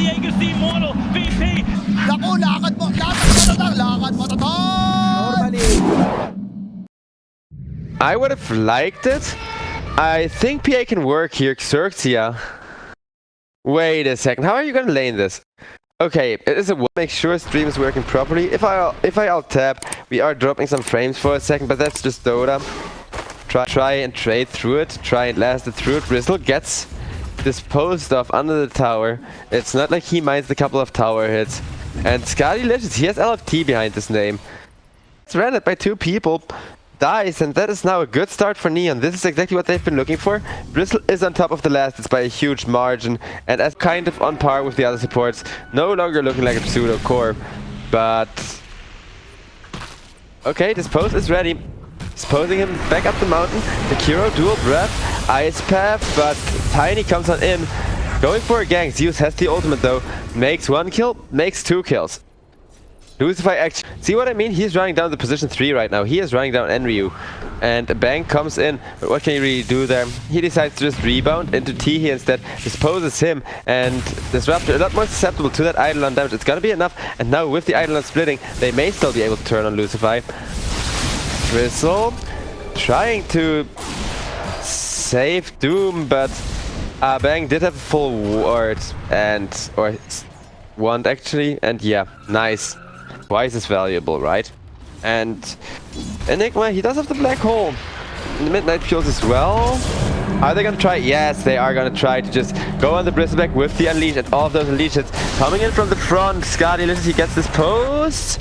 the Aegis the Immortal VP. Naku, lakad mo tatang. Normally. I would have liked it. I think PA can work here, XERXIA. Wait a second, how are you gonna lane this? Okay, it is a make sure stream is working properly. If I alt tab, we are dropping some frames for a second, but that's just Dota. Try and trade through it, try and last it through it. Bristle gets disposed of under the tower. It's not like he minds a couple of tower hits. And Scardylicious, he has LFT behind his name. It's ran it by 2 people. Dies, and that is now a good start for Neon. This is exactly what they've been looking for. Bristle is on top of the last, it's by a huge margin, and as kind of on par with the other supports. No longer looking like a pseudo core, but okay, Dispose is ready. Disposing him back up the mountain. The Kiro dual breath, Ice Path, but Tiny comes on in. Going for a gank. Zeus has the ultimate though. Makes 1 kill, makes 2 kills. Lucify actually, see what I mean? He's running down to position 3 right now. He is running down Enryu. And a bang comes in, but what can he really do there? He decides to just rebound into T. He instead disposes him, and Disruptor a lot more susceptible to that Eidolon damage. It's gonna be enough, and now with the Eidolon splitting, they may still be able to turn on Lucify. Bristle trying to save Doom, but Bang did have a full ward, or wand actually, and yeah, nice. Twice as valuable, right? And Enigma, he does have the black hole. The Midnight Fuels as well. Are they gonna try? Yes, they are gonna try to just go on the Bristleback with the Unleash, and all of those Unleash hits coming in from the front. Scardylicious, he gets this post.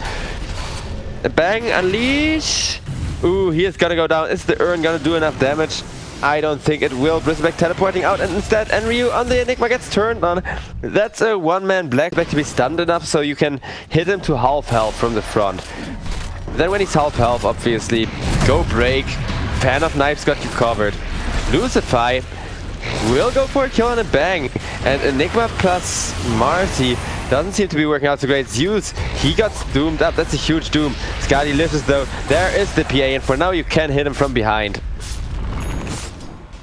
A bang, Unleash. Ooh, he is gonna go down. Is the urn gonna do enough damage? I don't think it will. Bristleback teleporting out, and instead Enryu on the Enigma gets turned on. That's a one-man blackback to be stunned enough so you can hit him to half health from the front. Then when he's half health, obviously, go break. Fan of Knives got you covered. Lucify will go for a kill and a bang. And Enigma plus Marcy doesn't seem to be working out so great. Zeus, he got doomed up. That's a huge doom. Scardylicious though, there is the PA, and for now you can hit him from behind.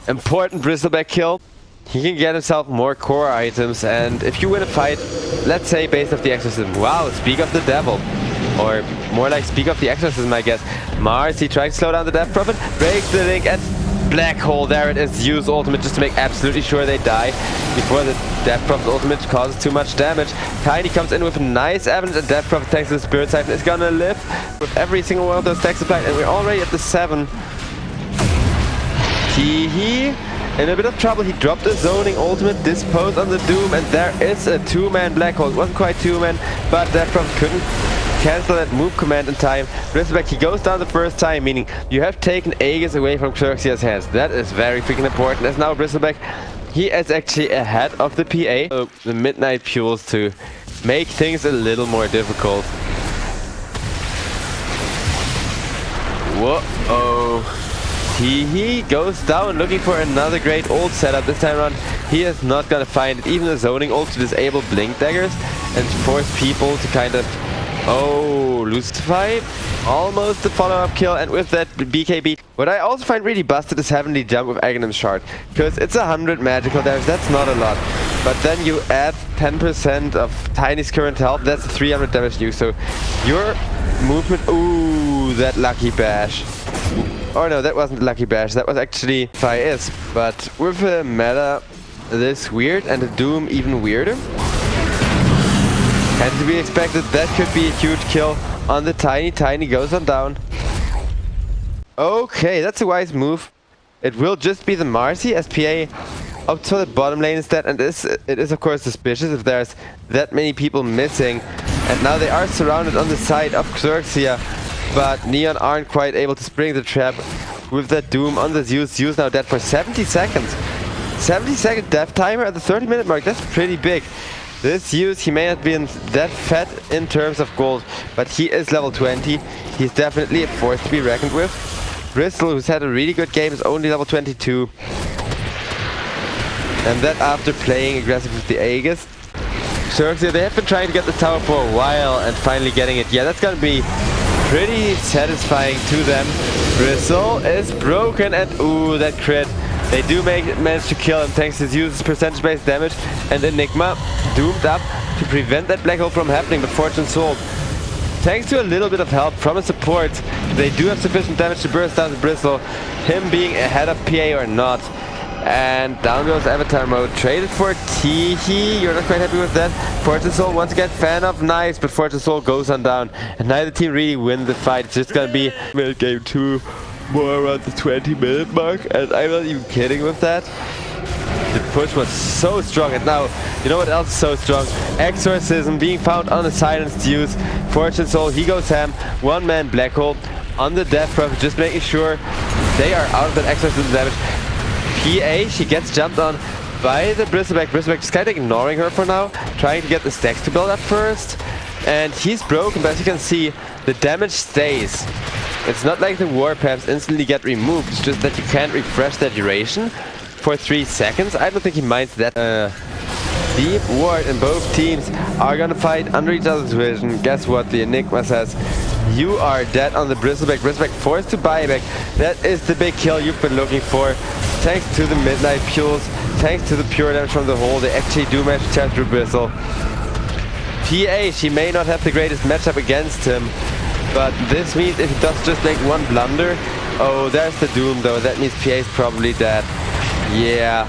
Important Bristleback kill. He can get himself more core items, and if you win a fight, let's say based off the exorcism, wow, speak of the devil. Or more like speak of the exorcism, I guess. Marcy trying to slow down the Death Prophet, breaks the link, and black hole, there it is. Use ultimate just to make absolutely sure they die before the Death Prophet ultimate causes too much damage. Tiny comes in with a nice avalanche, and Death Prophet thanks to the Spirit Siphon is gonna live with every single one of those stacks applied, and we're already at the 7. He in a bit of trouble. He dropped a zoning ultimate, dispose on the Doom, and there is a 2-man black hole. It wasn't quite 2-man, but Death Prophet couldn't cancel that move command in time. Bristleback, he goes down the first time, meaning you have taken Aegis away from XERXIA's hands. That is very freaking important, as now Bristleback, he is actually ahead of the PA. So the Midnight Fuels to make things a little more difficult. Whoa-oh. He goes down looking for another great ult setup. This time around, he is not gonna find it. Even the zoning ult to disable blink daggers and force people to kind of... Oh, Lucify. Almost the follow-up kill, and with that BKB. What I also find really busted is Heavenly Jump with Aghanim's Shard, because it's 100 magical damage. That's not a lot. But then you add 10% of Tiny's current health. That's 300 damage to you. So your movement... Ooh, that lucky bash. Oh no, that wasn't Lucky Bash, that was actually Fire. But with a meta this weird and a Doom even weirder, and to be expected, that could be a huge kill on the Tiny. Tiny goes on down. Okay, that's a wise move. It will just be the Marcy as PA up to the bottom lane instead, and it is of course suspicious if there's that many people missing. And now they are surrounded on the side of XERXIA. But Neon aren't quite able to spring the trap with that Doom on the Zeus. Zeus now dead for 70 seconds. 70-second death timer at the 30-minute mark. That's pretty big. This Zeus, he may not be that fat in terms of gold, but he is level 20. He's definitely a force to be reckoned with. Bristol, who's had a really good game, is only level 22. And that after playing aggressive with the Aegis. XERXIA, they have been trying to get the tower for a while and finally getting it. Yeah, that's gonna be pretty satisfying to them. Bristle is broken, and ooh, that crit They do manage to kill him thanks to Zeus' percentage-based damage, and Enigma doomed up to prevent that black hole from happening, but Fortune Soul, thanks to a little bit of help from his support, they do have sufficient damage to burst down the Bristle, him being ahead of PA or not. And down goes Avatar Mode, traded for Teehee. You're not quite happy with that. Fortune Soul once again fan of knives, but Fortune Soul goes on down, and neither team really win the fight. It's just gonna be mid game 2, more around the 20-minute mark, and I'm not even kidding with that. The push was so strong, and now, you know what else is so strong? Exorcism being found on a silenced use. Fortune Soul, he goes ham, one-man black hole on the Death Prophet, just making sure they are out of that exorcism damage. PA, she gets jumped on by the Bristleback. Bristleback just kind of ignoring her for now, trying to get the stacks to build up first. And he's broken, but as you can see, the damage stays. It's not like the warpaths instantly get removed, it's just that you can't refresh their duration for 3 seconds. I don't think he minds that. Deep ward, and both teams are gonna fight under each other's vision. Guess what? The Enigma says, you are dead on the Bristleback. Bristleback forced to buy back. That is the big kill you've been looking for. Thanks to the Midnight Pulse, thanks to the pure damage from the hole, they actually do manage to tear through Bristle. PA, she may not have the greatest matchup against him, but this means if he does just make one blunder, oh, there's the doom though. That means PA is probably dead. Yeah,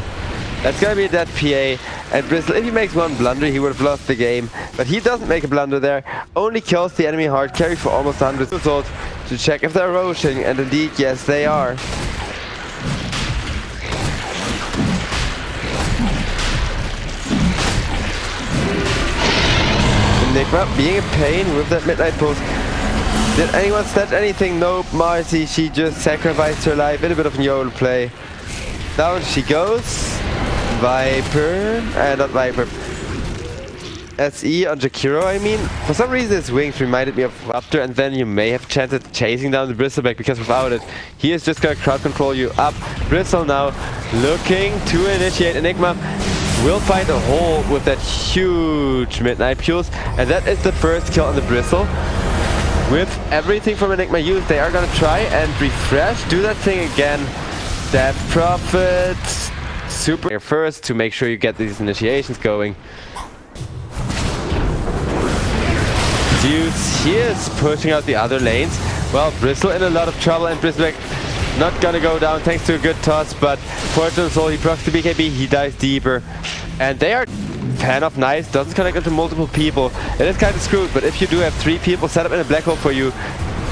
that's gonna be a dead PA. And Bristle, if he makes one blunder, he would have lost the game. But he doesn't make a blunder there, only kills the enemy hard carry for almost 100 results to check if they're roaching, and indeed, yes, they are. Enigma being a pain with that Midnight Pulse. Did anyone snatch anything? Nope. Marcy, she just sacrificed her life in a bit of YOLO play. Down she goes. Viper, not Viper. SE on Jakiro, I mean. For some reason his wings reminded me of Raptor, and then you may have chanted chasing down the Bristleback, because without it, he is just gonna crowd control you up. Bristle now looking to initiate. Enigma will find a hole with that huge Midnight Pulse, and that is the first kill on the Bristle. With everything from Enigma used, they are gonna try and refresh, do that thing again. Death Prophet, super first to make sure you get these initiations going. Zeus, he is pushing out the other lanes. Well, Bristle in a lot of trouble, and Bristleback not gonna go down thanks to a good toss, but Fortune Soul, he procs the BKB, he dives deeper. And they are fan of knives, doesn't connect into multiple people. It is kind of screwed, but if you do have 3 people set up in a black hole for you,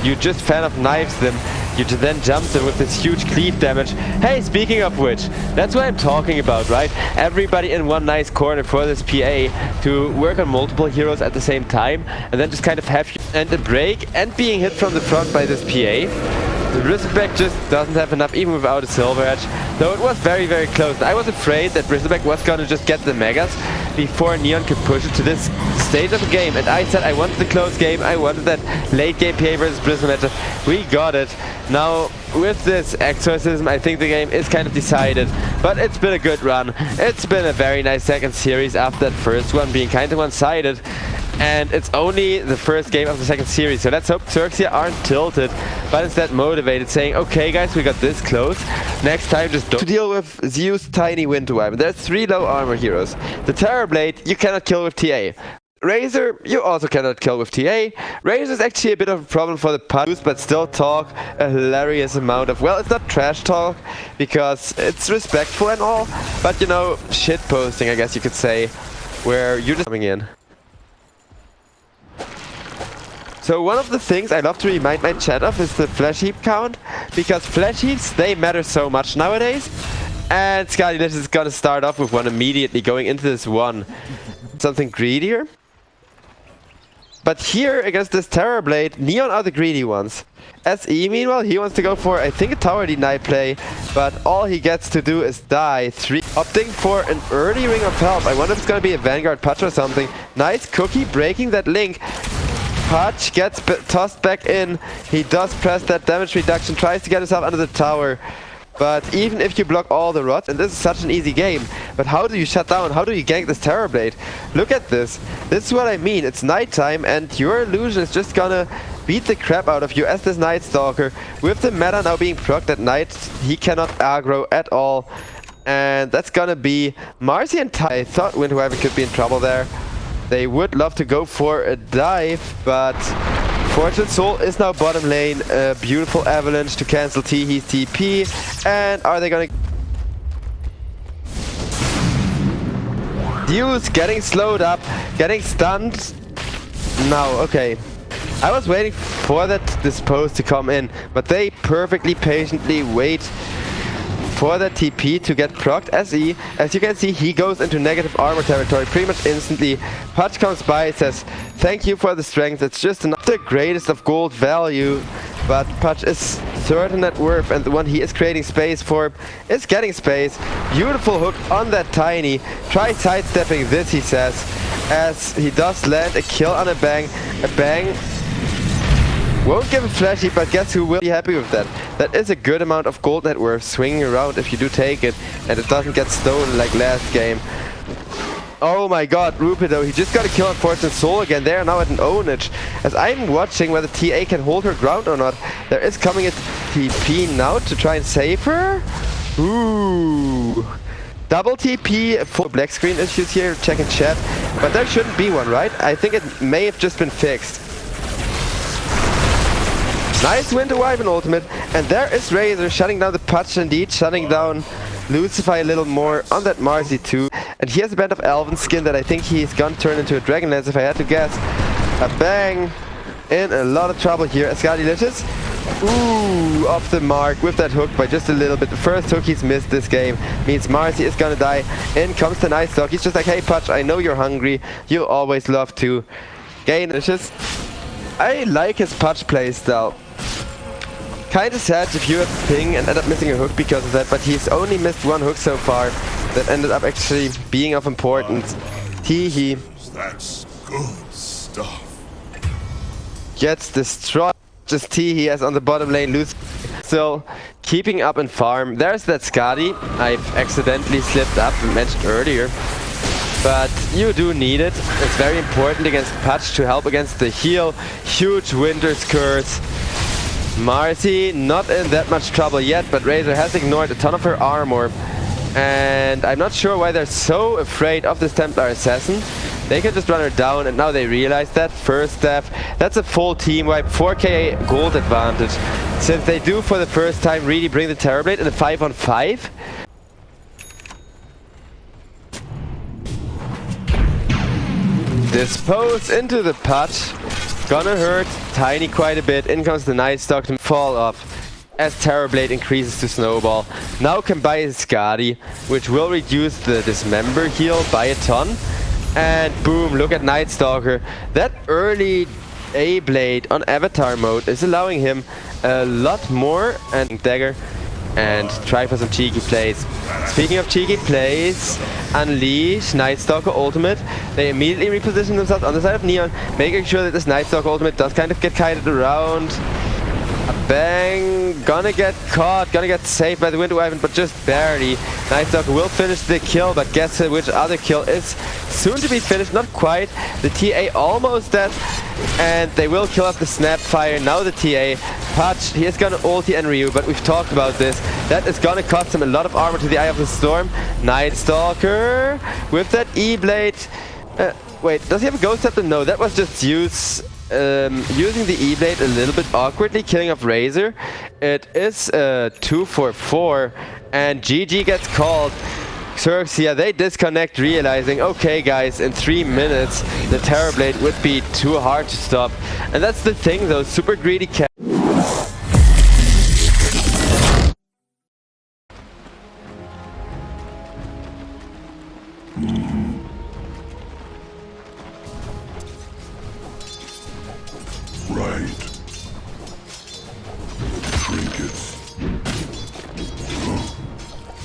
you just fan of knives them. You then jump them with this huge cleave damage. Hey, speaking of which, that's what I'm talking about, right? Everybody in one nice corner for this PA to work on multiple heroes at the same time, and then just kind of have and a break and being hit from the front by this PA. The Bristleback just doesn't have enough, even without a Silver Edge. Though it was very, very close. I was afraid that Bristleback was gonna just get the Megas before Neon could push it to this stage of the game. And I said I wanted the close game. I wanted that late game PA versus Bristle matchup. We got it. Now, with this Exorcism, I think the game is kind of decided. But it's been a good run. It's been a very nice second series after that first one being kind of one-sided. And it's only the first game of the second series, so let's hope XERXIA aren't tilted, but instead motivated, saying, okay guys, we got this close, next time just don't. To deal with Zeus' tiny Winter Wipe, there's 3 low armor heroes. The Terrorblade, you cannot kill with TA. Razor, you also cannot kill with TA. Razor is actually a bit of a problem for the puns, but still talk a hilarious amount of, well, it's not trash talk, because it's respectful and all, but you know, shit posting, I guess you could say, where you're just coming in. So one of the things I love to remind my chat of is the flash heap count, because flash heaps, they matter so much nowadays. And Skylinish is gonna start off with one immediately, going into this one. Something greedier. But here, against this Terrorblade, Neon are the greedy ones. SE, meanwhile, he wants to go for, I think, a tower deny play, but all he gets to do is die. 3, opting for an early Ring of Help. I wonder if it's gonna be a Vanguard Punch or something. Nice cookie, breaking that link. Punch gets tossed back in. He does press that damage reduction, tries to get himself under the tower. But even if you block all the rods, and this is such an easy game, but how do you shut down, how do you gank this Terrorblade? Look at this. This is what I mean. It's nighttime and your illusion is just gonna beat the crap out of you as this Night Stalker. With the meta now being procced at night, he cannot aggro at all. And that's gonna be Marcy and Ty. I thought Windhoven could be in trouble there. They would love to go for a dive, but Fortunate Soul is now bottom lane. A beautiful avalanche to cancel Teehee's TP. And are they gonna... Zeus getting slowed up, getting stunned. Now, okay. I was waiting for that dispose to come in, but they perfectly patiently wait for the TP to get procced SE. As you can see, he goes into negative armor territory pretty much instantly. Pudge comes by, says, thank you for the strength, it's just not the greatest of gold value. But Pudge is third in net worth, and the one he is creating space for is getting space. Beautiful hook on that Tiny. Try sidestepping this, he says, as he does land a kill on a bang. A bang won't give a flashy, but guess who will be happy with that? That is a good amount of gold net worth swinging around if you do take it, and it doesn't get stolen like last game. Oh my god, Rupido, he just got a kill on Fortune Soul again. They are now at an ownage. As I'm watching whether TA can hold her ground or not, there is coming a TP now to try and save her. Ooh. Double TP for black screen issues here, check in chat. But there shouldn't be one, right? I think it may have just been fixed. Nice Windhoven ultimate, and there is Razor shutting down the Pudge indeed, shutting down Lucify a little more on that Marcy too. And he has a band of Elven skin that I think he's gonna turn into a Dragonlance if I had to guess. A bang! In a lot of trouble here. Escadilicious. Ooh, off the mark with that hook by just a little bit. The first hook he's missed this game means Marcy is gonna die. In comes the Night Stalk. He's just like, hey Pudge, I know you're hungry. You always love to gain. It's just, I like his Pudge playstyle. Kinda sad if you have ping and end up missing a hook because of that, but he's only missed one hook so far that ended up actually being of importance. Teehee. That's good stuff. Gets destroyed. Just Teehee as on the bottom lane lose. Still keeping up in farm. There's that Skadi. I've accidentally slipped up and mentioned earlier. But you do need it. It's very important against Pudge to help against the heal. Huge Winter's Curse. Marcy not in that much trouble yet, but Razor has ignored a ton of her armor. And I'm not sure why they're so afraid of this Templar Assassin. They can just run her down, and now they realize that. First staff, that's a full team wipe, 4k gold advantage. Since they do for the first time really bring the Terrorblade in a 5-on-5. Dispose into the Pudge. Gonna hurt Tiny quite a bit. In comes the Night Stalk to fall off as Terrorblade increases to Snowball. Now can buy his Skadi, which will reduce the Dismember heal by a ton. And boom, look at Night Stalker. That early A-Blade on Avatar mode is allowing him a lot more. And Dagger. And try for some cheeky plays. Speaking of cheeky plays, Unleash, Night Stalker ultimate. They immediately reposition themselves on the side of Neon, making sure that this Night Stalker ultimate does kind of get kited around. A bang, gonna get caught, gonna get saved by the Windhoven, but just barely. Night Stalker will finish the kill, but guess which other kill is soon to be finished, not quite. The TA almost dead, and they will kill off the Snapfire. Now the TA, Pudge, he is gonna ulti and Ryu, but we've talked about this. That is gonna cost him a lot of armor to the Eye of the Storm. Night Stalker with that E-Blade. Wait, does he have a Ghost Scepter? No, that was just Zeus. Using the E-Blade a little bit awkwardly, killing off Razor. It is 2-for-4, and GG gets called. XERXIA, they disconnect, realizing, okay guys, in 3 minutes the Terrorblade would be too hard to stop. And that's the thing though, super greedy cat. Right.